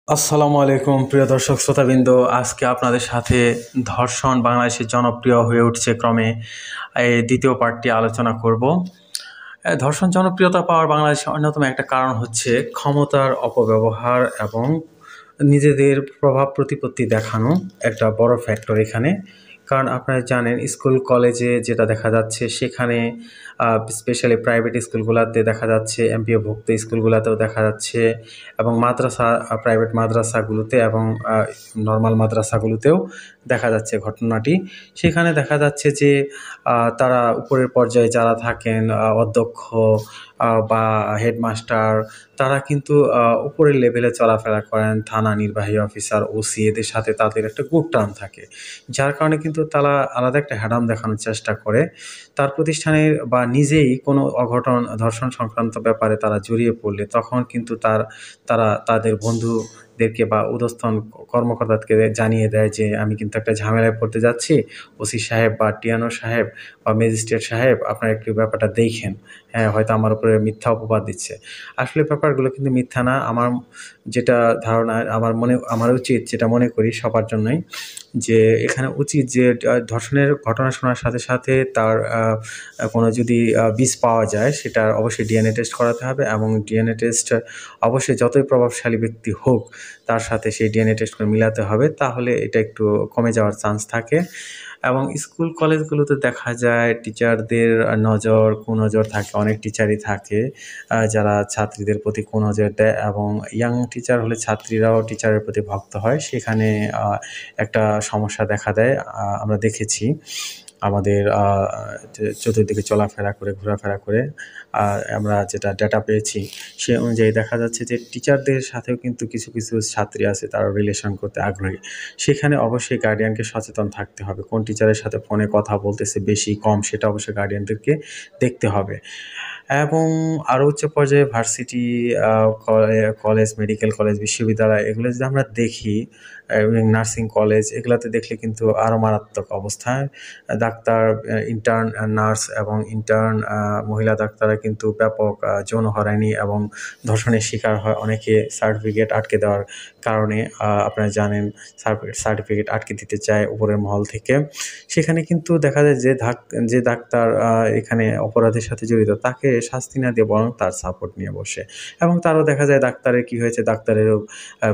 আসসালামু আলাইকুম প্রিয় দর্শক শ্রোতাবৃন্দ। আজকে আপনাদের সাথে ধর্ষণ বাংলাদেশের জনপ্রিয় হয়ে উঠছে ক্রমে এই দ্বিতীয় পার্টটি আলোচনা করব। ধর্ষণ জনপ্রিয়তা পাওয়ার বাংলাদেশের অন্যতম একটা কারণ হচ্ছে ক্ষমতার অপব্যবহার এবং নিজেদের প্রভাব প্রতিপত্তি দেখানো একটা বড় ফ্যাক্টর এখানে। কারণ আপনারা জানেন স্কুল কলেজে যেটা দেখা যাচ্ছে সেখানে স্পেশালি প্রাইভেট স্কুলগুলোতে দেখা যাচ্ছে, এমপিওভুক্ত স্কুলগুলোতেও দেখা যাচ্ছে এবং মাদ্রাসা প্রাইভেট মাদ্রাসাগুলোতে এবং নর্মাল মাদ্রাসাগুলোতেও দেখা যাচ্ছে ঘটনাটি। সেখানে দেখা যাচ্ছে যে তারা উপরের পর্যায়ে যারা থাকেন অধ্যক্ষ বা হেডমাস্টার, তারা কিন্তু উপরের লেভেলে চলাফেরা করেন। থানা নির্বাহী অফিসার, ওসি, এদের সাথে তাদের একটা গুড টার্ম থাকে, যার কারণে কিন্তু তারা আলাদা একটা হ্যাডাম দেখানোর চেষ্টা করে। তার প্রতিষ্ঠানের বা নিজেই কোনো অঘটন ধর্ষণ সংক্রান্ত ব্যাপারে তারা জড়িয়ে পড়লে তখন কিন্তু তারা তাদের বন্ধুদেরকে বা ঊর্ধ্বতন কর্মকর্তাকে জানিয়ে দেয় যে আমি কিন্তু একটা ঝামেলায় পড়তে যাচ্ছি, ওসি সাহেব বা টিয়ানো সাহেব বা ম্যাজিস্ট্রেট সাহেব আপনারা একটু ব্যাপারটা দেখেন। হ্যাঁ, হয়তো আমার উপরে মিথ্যা অপবাদ দিচ্ছে। আসলে ব্যাপারগুলো কিন্তু মিথ্যা না। আমার যেটা ধারণা, আমার উচিত যেটা মনে করি সবার জন্যই, যে এখানে উচিত যে ধর্ষণের ঘটনা শোনার সাথে সাথে তার কোনো যদি বিষ পাওয়া যায় সেটার অবশ্যই ডিএনএ টেস্ট করাতে হবে এবং ডিএনএ টেস্ট অবশ্যই যতই প্রভাবশালী ব্যক্তি হোক তার সাথে সেই ডিএনএ টেস্ট করে মিলাতে হবে, তাহলে এটা একটু কমে যাওয়ার চান্স থাকে। এবং স্কুল কলেজগুলোতে দেখা যায় টিচারদের কুনজর থাকে, অনেক টিচারই থাকে যারা ছাত্রীদের প্রতি কুনজর দেয় এবং ইয়াং টিচার হলে ছাত্রীরাও টিচারের প্রতি ভক্ত হয়। সেখানে একটা সমস্যা দেখা দেয়। আমরা দেখেছি আমাদের চতুর্দিকে ঘোরাফেরা করে আমরা যেটা ডেটা পেয়েছি সে অনুযায়ী দেখা যাচ্ছে যে টিচারদের সাথেও কিন্তু কিছু কিছু ছাত্রী আছে তারা রিলেশন করতে আগ্রহী। সেখানে অবশ্যই গার্ডিয়ানকে সচেতন থাকতে হবে, কোন টিচারের সাথে ফোনে কথা বলতেছে বেশি কম সেটা অবশ্যই গার্ডিয়ানদেরকে দেখতে হবে। এবং আরও উচ্চ পর্যায়ে ভার্সিটি, কলেজ, মেডিকেল কলেজ, বিশ্ববিদ্যালয় এগুলো যদি আমরা দেখি এবং নার্সিং কলেজ এগুলোতে দেখলে কিন্তু আরও মারাত্মক অবস্থায় ডাক্তার, ইন্টার্ন নার্স এবং ইন্টার্ন মহিলা ডাক্তাররা কিন্তু ব্যাপক যৌন হয়রানি এবং ধর্ষণের শিকার হয়। অনেকে সার্টিফিকেট আটকে দেওয়ার কারণে, আপনারা জানেন, সার্টিফিকেট আটকে দিতে চায় উপরের মহল থেকে। সেখানে কিন্তু দেখা যায় যে ডাক্তার এখানে অপরাধের সাথে জড়িত তাকে শাস্তি না দিয়ে বরং তার সাপোর্ট নিয়ে বসে। এবং তারও দেখা যায় ডাক্তারের কী হয়েছে, ডাক্তারেরও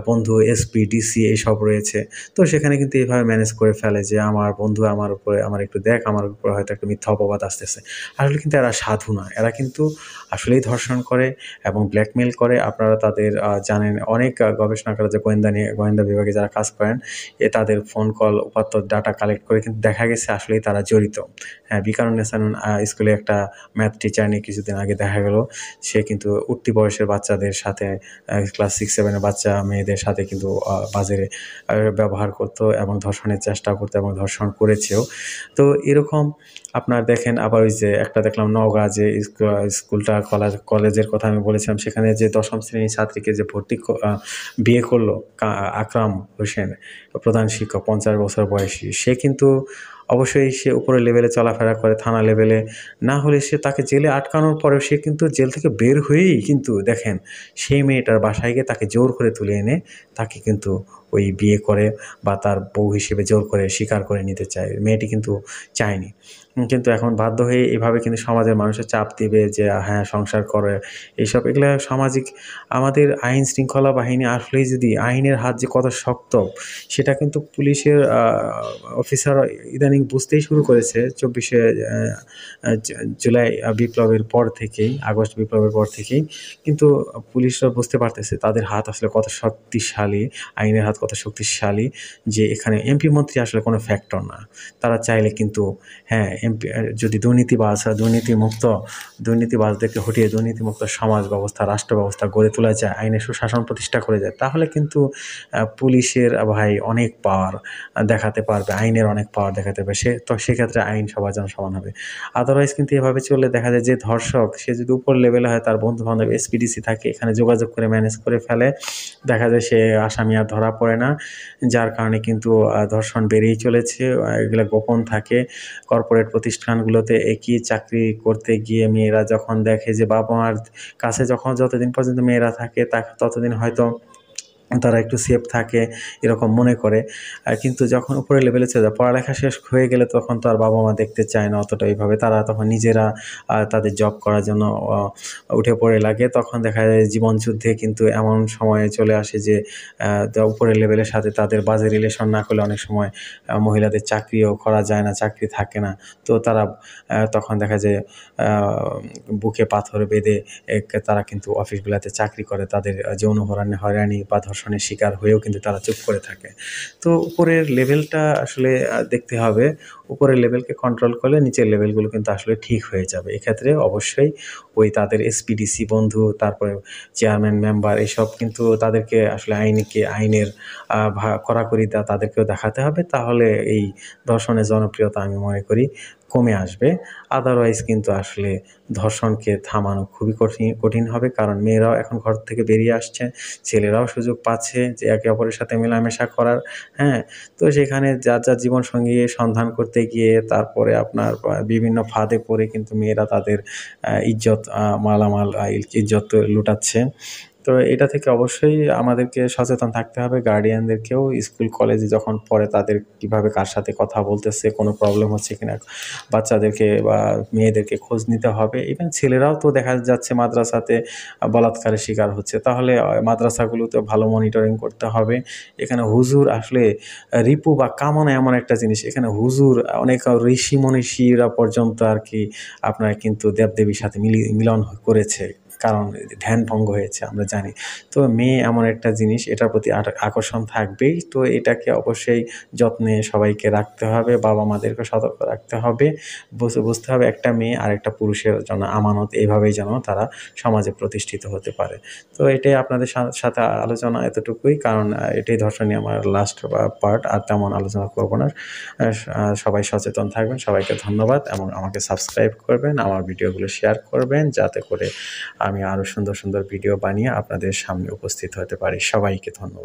বন্ধু এসপি, ডিসি এইসব রয়েছে। তো সেখানে কিন্তু এইভাবে ম্যানেজ করে ফেলে যে আমার বন্ধু আমার উপরে একটু দেখ, আমার উপরে হয়তো একটা মিথ্যা অপবাদ আসতেছে। আসলে কিন্তু এরা সাধু না, এরা কিন্তু আসলেই ধর্ষণ করে এবং ব্ল্যাকমেল করে। আপনারা তাদের জানেন, অনেক গবেষণাকারী যে গোয়েন্দা বিভাগে যারা কাজ করেন তাদের ফোন কল উপাত্ত ডাটা কালেক্ট করে কিন্তু দেখা গেছে আসলেই তারা জড়িত। হ্যাঁ, বিকারুন্নেসান স্কুলে একটা ম্যাথ টিচার নিয়ে কিছুদিন আগে দেখা গেল সে কিন্তু উঠতি বয়সের বাচ্চাদের সাথে, ক্লাস 6-7 বাচ্চা মেয়েদের সাথে কিন্তু বাজে ব্যবহার করতো এবং ধর্ষণের চেষ্টা করতো এবং ধর্ষণ করেছেও। তো এরকম আপনার দেখেন, আবার ওই যে একটা দেখলাম নওগাঁ যে স্কুলটা, কলেজের কথা আমি বলেছিলাম, সেখানে যে 10ম শ্রেণীর ছাত্রীকে যে বিয়ে করলো আকরাম হোসেন, প্রধান শিক্ষক, 50 বছর বয়সী, সে কিন্তু অবশ্যই সে উপরের লেভেলে চলাফেরা করে, থানা লেভেলে না হলে তাকে জেলে আটকানোর পরেও সে কিন্তু জেল থেকে বের হয়েই কিন্তু দেখেন সেই মেয়েটার বাসায় গিয়ে তাকে জোর করে তুলে এনে তাকে কিন্তু ওই বিয়ে করে বা তার বউ হিসেবে জোর করে স্বীকার করে নিতে চায়। মেয়েটি কিন্তু চায়নি, কিন্তু এখন বাধ্য হয়ে এভাবে কিন্তু সমাজের মানুষের চাপ দিবে যে হ্যাঁ সংসার করে এগুলা সামাজিক। আমাদের আইন শৃঙ্খলা বাহিনী আসলেই যদি আইনের হাত যে কত শক্ত সেটা কিন্তু পুলিশের অফিসার ইদানিং বুঝতেই শুরু করেছে। 24শে জুলাই বিপ্লবের পর থেকেই, আগস্ট বিপ্লবের পর থেকেই কিন্তু পুলিশরা বুঝতে পারতেছে তাদের হাত আসলে কত শক্তিশালী, আইনের হাত কত শক্তিশালী, যে এখানে এমপি মন্ত্রী আসলে কোনো ফ্যাক্টর না। তারা চাইলে কিন্তু হ্যাঁ এমপি যদি দুর্নীতিবাজদেরকে হটিয়ে দুর্নীতিমুক্ত সমাজ ব্যবস্থা, রাষ্ট্র ব্যবস্থা গড়ে তোলা যায়, আইনের সুশাসন প্রতিষ্ঠা করে যায়, তাহলে কিন্তু পুলিশের ভাই অনেক পাওয়ার দেখাতে পারবে, আইনের অনেক পাওয়ার দেখাতে পারবে। সেক্ষেত্রে আইন সবার জন্য সমান হবে। আদারওয়াইজ কিন্তু এভাবে চললে দেখা যায় যে ধর্ষক সে যদি উপর লেভেলে হয়, তার বন্ধুবান্ধব এসপিডিসি থাকে, এখানে যোগাযোগ করে ম্যানেজ করে ফেলে, দেখা যায় সে আসামি আর ধরা পড়ে না, যার কারণে কিন্তু ধর্ষণ বেড়েই চলেছে। এগুলো গোপন থাকে। কর্পোরেট প্রতিষ্ঠানগুলোতে একই চাকরি করতে গিয়ে মেয়েরা যখন দেখে যে বাবা মার কাছে যতদিন পর্যন্ত মেয়েরা থাকে ততদিন হয়তো তারা একটু সেফ থাকে এরকম মনে করে। কিন্তু যখন উপরের লেভেলে চলে যায়, পড়ালেখা শেষ হয়ে গেলে তখন তো আর বাবা-মা দেখতে চায় না অতটা এইভাবে। তারা তখন নিজেরা তাদের জব করার জন্য উঠে পড়ে লাগে। তখন দেখা যায় জীবনযুদ্ধে কিন্তু এমন সময়ে চলে আসে যে উপরের লেভেলের সাথে তাদের বাজে রিলেশন না করলে অনেক সময় মহিলাদের চাকরিও করা যায় না, চাকরি থাকে না। তো তারা তখন দেখা যায় বুকে পাথর বেঁধে তারা কিন্তু অফিসগুলাতে চাকরি করে। তাদের যৌন হয়রানি বা ধর্ষণের শিকার হয়েও কিন্তু তারা চুপ করে থাকে। তো উপরের লেভেলটা আসলে দেখতে হবে। উপরের লেভেলকে কন্ট্রোল করলে নিচের লেভেলগুলো কিন্তু আসলে ঠিক হয়ে যাবে। এক্ষেত্রে অবশ্যই ওই তাদের এসপিডিসি বন্ধু, তারপরে চেয়ারম্যান, মেম্বার এসব কিন্তু তাদেরকে আসলে আইনের কড়াকড়িটা তাদেরকেও দেখাতে হবে। তাহলে এই ধর্ষণের জনপ্রিয়তা আমি মনে করি কমে আসবে। আদারওয়াইজ কিন্তু আসলে ধর্ষণকে থামানো খুবই কঠিন হবে। কারণ মেয়েরাও এখন ঘর থেকে বেরিয়ে আসছে, ছেলেরাও সুযোগ পাচ্ছে যে একে অপরের সাথে মেলামেশা করার, হ্যাঁ? তো সেখানে যার জীবনসঙ্গী সন্ধান করতে গিয়ে তারপরে আপনার বিভিন্ন ফাঁদে পড়ে কিন্তু মেয়েরা তাদের ইজ্জত মালামাল ইজ্জত লুটাচ্ছে। তো এটা থেকে অবশ্যই আমাদেরকে সচেতন থাকতে হবে। গার্ডিয়ানদেরকেও স্কুল কলেজে যখন পড়ে তাদের কীভাবে কার সাথে কথা বলতেছে, কোনো প্রবলেম হচ্ছে কিনা বাচ্চাদেরকে বা মেয়েদেরকে খোঁজ নিতে হবে। ইভেন ছেলেরাও তো দেখা যাচ্ছে মাদ্রাসাতে বলাৎকারের শিকার হচ্ছে। তাহলে মাদ্রাসাগুলোতে ভালো মনিটরিং করতে হবে। এখানে হুজুর আসলে রিপু বা কামনা এমন একটা জিনিস, এখানে হুজুর অনেক ঋষি-মনীষীরা পর্যন্ত আরকি আপনার কিন্তু দেবদেবীর সাথে মিলন করেছে। কারণ ধ্যান ভঙ্গ হয়েছে আমরা জানি। তো মেয়ে এমন একটা জিনিস, এটার প্রতি আকর্ষণ থাকবেই। তো এটাকে অবশ্যই যত্নে সবাইকে রাখতে হবে, বাবা-মাদেরকে সতর্ক রাখতে হবে। বুঝতে হবে একটা মেয়ে আরেকটা পুরুষের জন্য আমানত, এভাবেই যেন তারা সমাজে প্রতিষ্ঠিত হতে পারে। তো এটাই আপনাদের সাথে আলোচনা এতটুকুই। কারণ এটাই ধর্ষণ নিয়ে আমার লাস্ট পার্ট। আর তেমন আলোচনা করব না। সবাই সচেতন থাকবেন। সবাইকে ধন্যবাদ এবং আমাকে সাবস্ক্রাইব করবেন, আমার ভিডিওগুলো শেয়ার করবেন যাতে করে আমি আরও সুন্দর ভিডিও বানিয়ে আপনাদের সামনে উপস্থিত হতে পারি। সবাইকে ধন্যবাদ।